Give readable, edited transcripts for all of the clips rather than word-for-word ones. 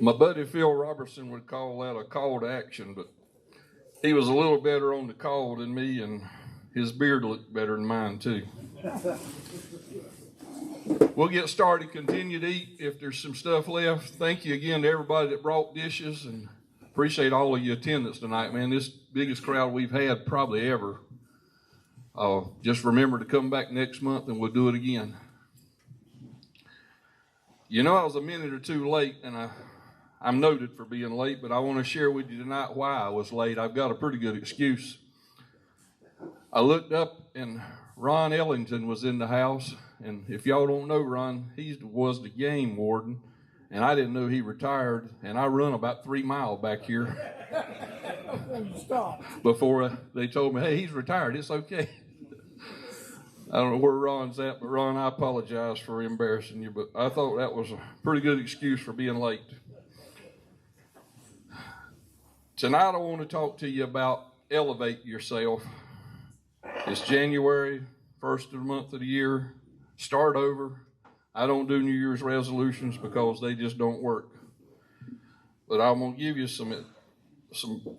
My buddy Phil Robertson would call that a call to action, but he was a little better on the call than me, and his beard looked better than mine too. We'll get started, continue to eat if there's some stuff left. Thank you again to everybody that brought dishes, and appreciate all of your attendance tonight, man. This biggest crowd we've had probably ever. Just remember to come back next month and we'll do it again. You know, I was a minute or two late, and I'm noted for being late, but I want to share with you tonight why I was late. I've got a pretty good excuse. I looked up, and Ron Ellington was in the house, and if y'all don't know Ron, he was the game warden, and I didn't know he retired, and I run about 3 miles back here before they told me, hey, he's retired, it's okay. I don't know where Ron's at, but Ron, I apologize for embarrassing you, but I thought that was a pretty good excuse for being late. Tonight I want to talk to you about elevate yourself. It's January, first of the month of the year. Start over. I don't do New Year's resolutions because they just don't work. But I'm going to give you some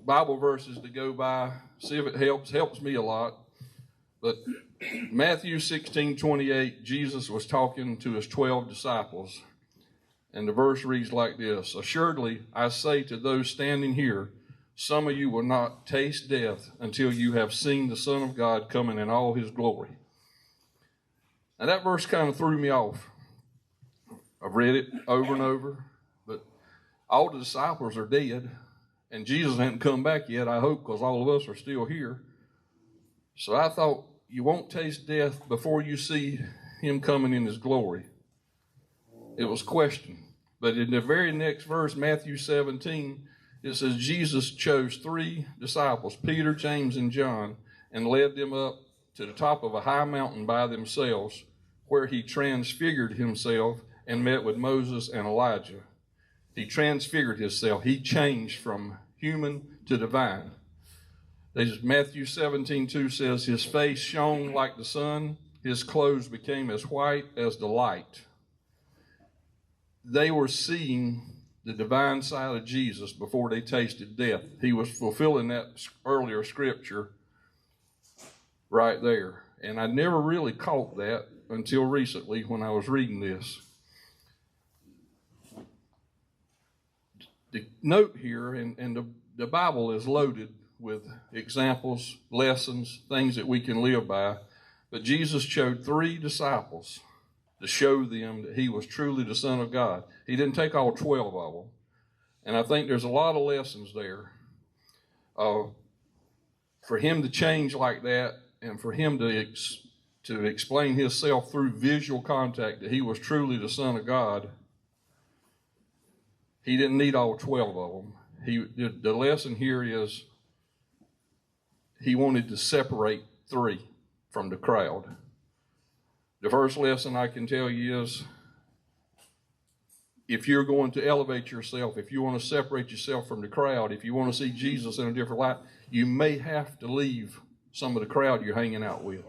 Bible verses to go by, see if it helps me a lot. But Matthew 16:28, Jesus was talking to his 12 disciples. And the verse reads like this: assuredly, I say to those standing here, some of you will not taste death until you have seen the Son of God coming in all his glory. Now that verse kind of threw me off. I've read it over and over, but all the disciples are dead, and Jesus hadn't come back yet, I hope, because all of us are still here. So I thought, you won't taste death before you see him coming in his glory. It was questioned. But in the very next verse, Matthew 17, it says Jesus chose 3 disciples, Peter, James, and John, and led them up to the top of a high mountain by themselves, where he transfigured himself and met with Moses and Elijah. He transfigured himself. He changed from human to divine. Matthew 17:2 says, his face shone like the sun, his clothes became as white as the light. They were seeing the divine side of Jesus before they tasted death. He was fulfilling that earlier scripture right there. And I never really caught that until recently when I was reading this. The note here, and the Bible is loaded with examples, lessons, things that we can live by. But Jesus chose 3 disciples to show them that he was truly the Son of God. He didn't take all 12 of them. And I think there's a lot of lessons there. For him to change like that, and for him to explain himself through visual contact that he was truly the Son of God, he didn't need all 12 of them. The lesson here is he wanted to separate 3 from the crowd. The first lesson I can tell you is, if you're going to elevate yourself, if you want to separate yourself from the crowd, if you want to see Jesus in a different light, you may have to leave some of the crowd you're hanging out with.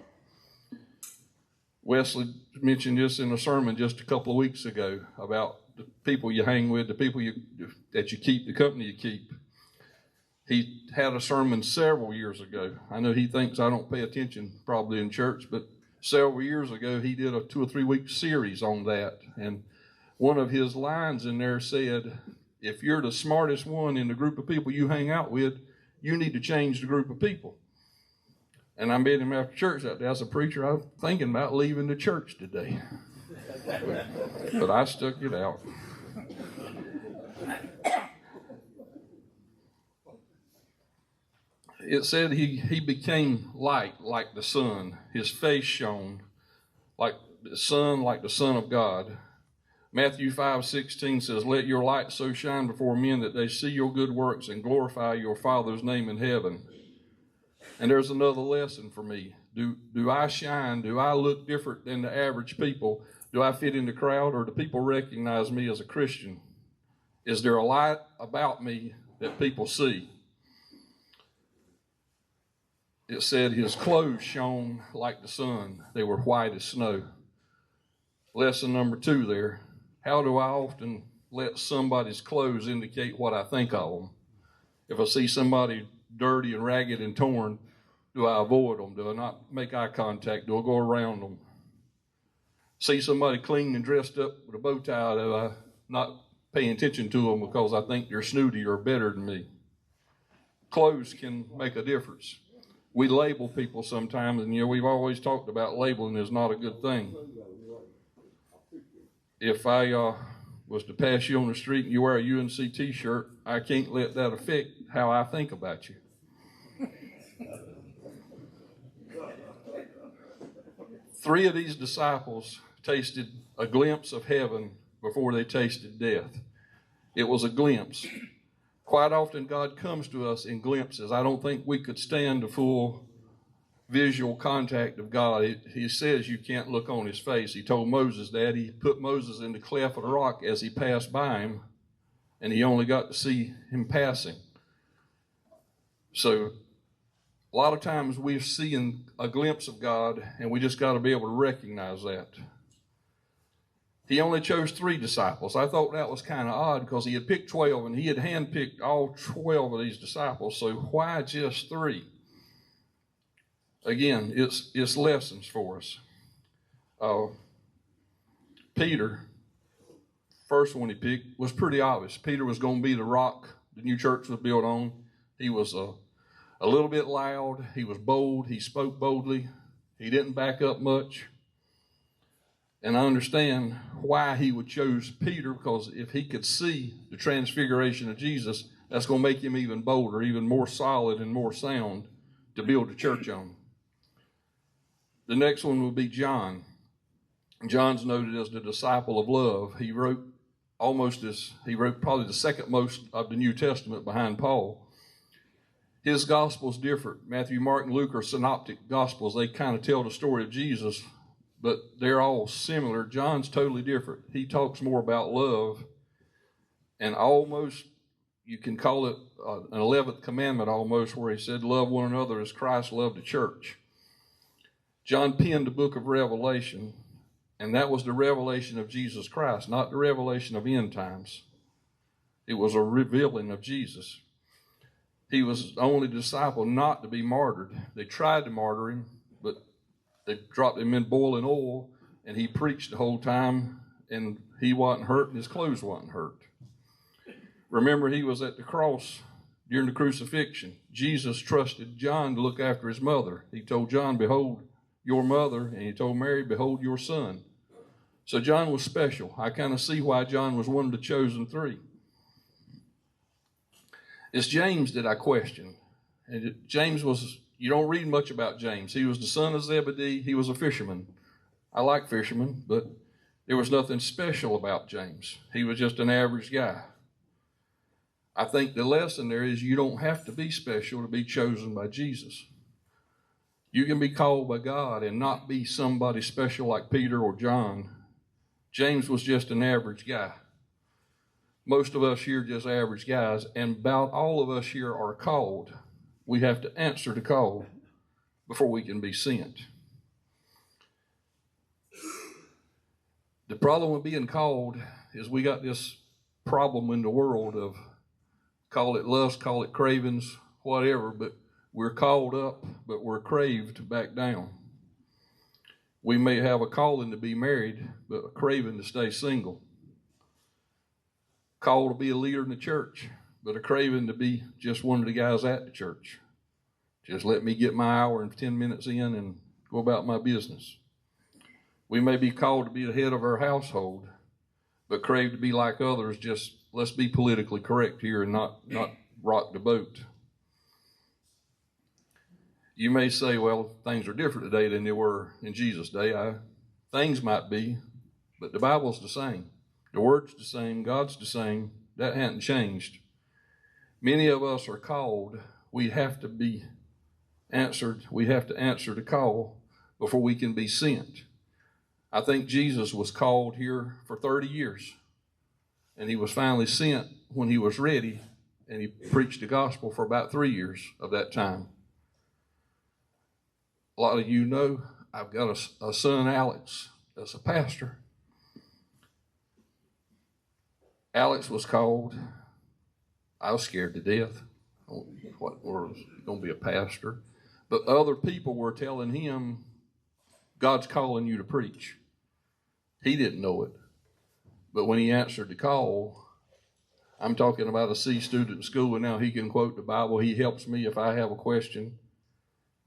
Wesley mentioned this in a sermon just a couple of weeks ago about the people you hang with, the people that you keep, the company you keep. He had a sermon several years ago. I know he thinks I don't pay attention probably in church, but several years ago he did a 2 or 3 week series on that. And one of his lines in there said, if you're the smartest one in the group of people you hang out with, you need to change the group of people. And I met him after church that day. As a preacher, I'm thinking about leaving the church today. But I stuck it out. It said he became light like the sun. His face shone like the sun, like the Son of God. Matthew 5:16 says, let your light so shine before men that they see your good works and glorify your Father's name in heaven. And there's another lesson for me. Do I shine? Do I look different than the average people? Do I fit in the crowd, or do people recognize me as a Christian? Is there a light about me that people see? it said his clothes shone like the sun. They were white as snow. Lesson number 2 there. How do I often let somebody's clothes indicate what I think of them? If I see somebody dirty and ragged and torn, do I avoid them? Do I not make eye contact? Do I go around them? See somebody clean and dressed up with a bow tie, do I not pay attention to them because I think they're snooty or better than me? Clothes can make a difference. We label people sometimes, and we've always talked about labeling is not a good thing. If I was to pass you on the street and you wear a UNC t-shirt, I can't let that affect how I think about you. Three of these disciples tasted a glimpse of heaven before they tasted death. It was a glimpse. Quite often God comes to us in glimpses. I don't think we could stand the full visual contact of God. He says you can't look on his face. He told Moses that. He put Moses in the cleft of the rock as he passed by him, and he only got to see him passing. So a lot of times we're seeing a glimpse of God, and we just got to be able to recognize that. He only chose 3 disciples. I thought that was kind of odd because he had picked 12, and he had handpicked all 12 of these disciples. So why just 3? Again, it's lessons for us. Peter, first one he picked, was pretty obvious. Peter was going to be the rock the new church was built on. He was a little bit loud. He was bold. He spoke boldly. He didn't back up much. And I understand why he would choose Peter, because if he could see the transfiguration of Jesus, that's going to make him even bolder, even more solid and more sound to build the church on. The next one would be John. John's noted as the disciple of love. He wrote probably the second most of the New Testament behind Paul. His gospel's different. Matthew, Mark, and Luke are synoptic gospels. They kind of tell the story of Jesus, but they're all similar. John's totally different. He talks more about love, and almost, you can call it an 11th commandment almost, where he said, love one another as Christ loved the church. John penned the book of Revelation, and that was the revelation of Jesus Christ, not the revelation of end times. It was a revealing of Jesus. He was the only disciple not to be martyred. They tried to martyr him, but they dropped him in boiling oil, and he preached the whole time, and he wasn't hurt, and his clothes wasn't hurt. Remember, he was at the cross during the crucifixion. Jesus trusted John to look after his mother. He told John, behold your mother, and he told Mary, behold your son. So John was special. I kind of see why John was one of the chosen 3. It's James that I question. And James was, you don't read much about James. He was the son of Zebedee. He was a fisherman. I like fishermen, but there was nothing special about James. He was just an average guy. I think the lesson there is you don't have to be special to be chosen by Jesus. You can be called by God and not be somebody special like Peter or John. James was just an average guy. Most of us here are just average guys, and about all of us here are called. We have to answer the call before we can be sent. The problem with being called is we got this problem in the world of, call it lust, call it cravings, whatever, but we're called up, but we're craved back down. We may have a calling to be married, but a craving to stay single. Called to be a leader in the church, but a craving to be just one of the guys at the church. Just let me get my hour and 10 minutes in and go about my business. We may be called to be the head of our household, but crave to be like others, just let's be politically correct here and not rock the boat. You may say, well, things are different today than they were in Jesus' day. Things might be, but the Bible's the same. The Word's the same. God's the same. That hasn't changed. Many of us are called. We have to be answered. We have to answer the call before we can be sent. I think Jesus was called here for 30 years, and he was finally sent when he was ready, and he preached the gospel for about 3 years of that time. a lot of you know, I've got a son, Alex, that's a pastor. Alex was called. I was scared to death. What was going to be a pastor? But other people were telling him, God's calling you to preach. He didn't know it. But when he answered the call, I'm talking about a C student in school, and now he can quote the Bible. He helps me if I have a question,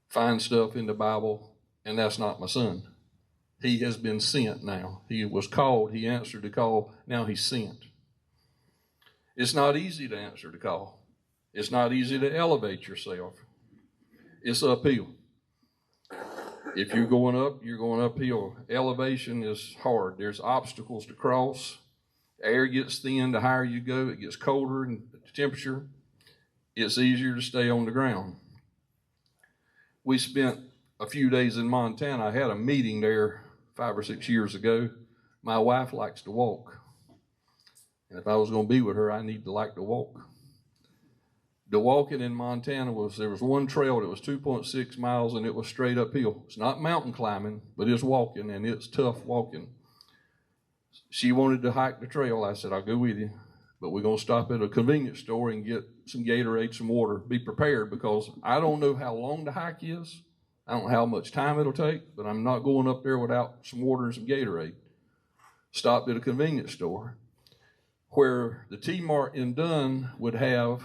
find stuff in the Bible, and that's not my son. He has been sent now. He was called. He answered the call. Now he's sent. It's not easy to answer the call. It's not easy to elevate yourself. It's uphill. If you're going uphill. Elevation is hard. There's obstacles to cross. Air gets thin the higher you go. It gets colder in temperature. It's easier to stay on the ground. We spent a few days in Montana. I had a meeting there 5 or 6 years ago. My wife likes to walk. And if I was going to be with her, I need to like to walk. The walking in Montana there was one trail that was 2.6 miles and it was straight uphill. It's not mountain climbing, but it's walking, and it's tough walking. She wanted to hike the trail. I said, I'll go with you, but we're going to stop at a convenience store and get some Gatorade, some water. Be prepared, because I don't know how long the hike is. I don't know how much time it'll take, but I'm not going up there without some water and some Gatorade. Stopped at a convenience store where the T-Mart in Dunn would have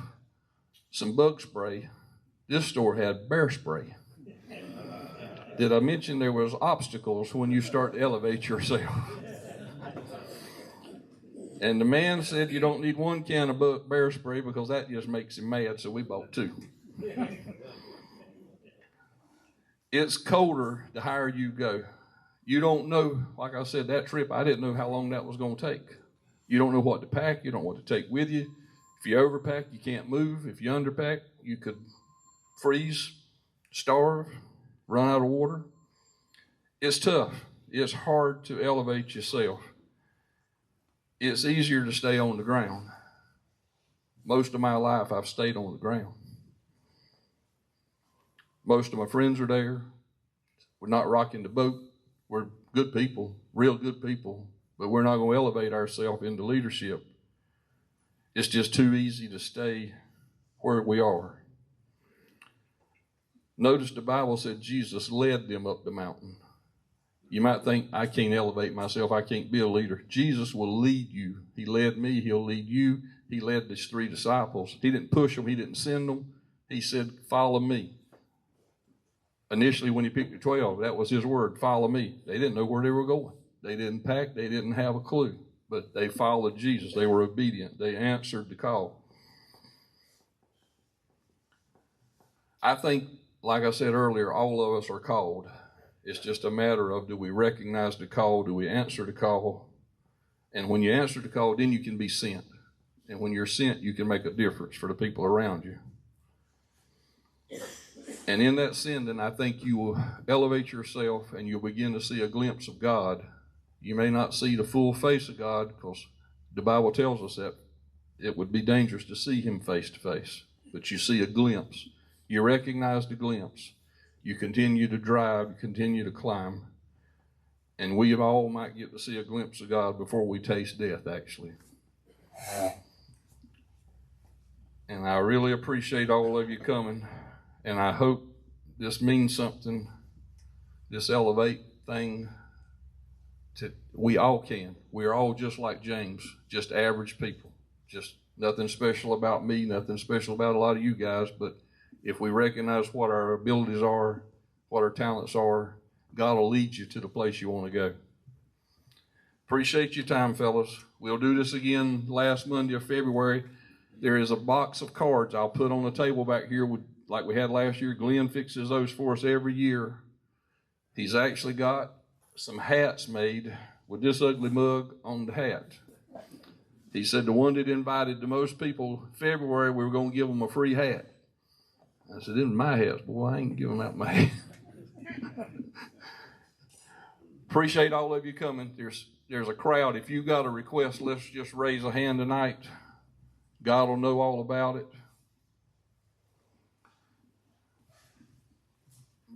some bug spray. This store had bear spray. Did I mention there was obstacles when you start to elevate yourself? And the man said you don't need one can of bear spray because that just makes him mad, so we bought 2. It's colder the higher you go. You don't know, like I said, that trip, I didn't know how long that was going to take. You don't know what to pack. You don't know what to take with you. If you overpack, you can't move. If you underpack, you could freeze, starve, run out of water. It's tough. It's hard to elevate yourself. It's easier to stay on the ground. Most of my life, I've stayed on the ground. Most of my friends are there. We're not rocking the boat. We're good people, real good people, but we're not going to elevate ourselves into leadership. It's just too easy to stay where we are. Notice the Bible said Jesus led them up the mountain. You might think, I can't elevate myself. I can't be a leader. Jesus will lead you. He led me. He'll lead you. He led these 3 disciples. He didn't push them. He didn't send them. He said, follow me. Initially, when he picked the 12, that was his word, follow me. They didn't know where they were going. They didn't pack. They didn't have a clue. But they followed Jesus. They were obedient. They answered the call. I think, like I said earlier, all of us are called. It's just a matter of, do we recognize the call? Do we answer the call? And when you answer the call, then you can be sent. And when you're sent, you can make a difference for the people around you. And in that sending, I think you will elevate yourself and you'll begin to see a glimpse of God. You may not see the full face of God, because the Bible tells us that it would be dangerous to see him face to face. But you see a glimpse. You recognize the glimpse. You continue to drive, you continue to climb. And we all might get to see a glimpse of God before we taste death, actually. And I really appreciate all of you coming. And I hope this means something, this elevate thing. We all can. We're all just like James, just average people. Just nothing special about me, nothing special about a lot of you guys. But if we recognize what our abilities are, what our talents are, God will lead you to the place you want to go. Appreciate your time, fellas. We'll do this again last Monday of February. There is a box of cards I'll put on the table back here like we had last year. Glenn fixes those for us every year. He's actually got some hats made with this ugly mug on the hat. He said the one that invited the most people February, we were going to give them a free hat. I said, in my hats, boy, I ain't giving out my hat. Appreciate all of you coming. There's a crowd. If you got a request, let's just raise a hand tonight. God will know all about it.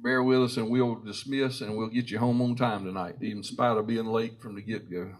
bear with us and we'll dismiss and we'll get you home on time tonight, even in spite of being late from the get-go.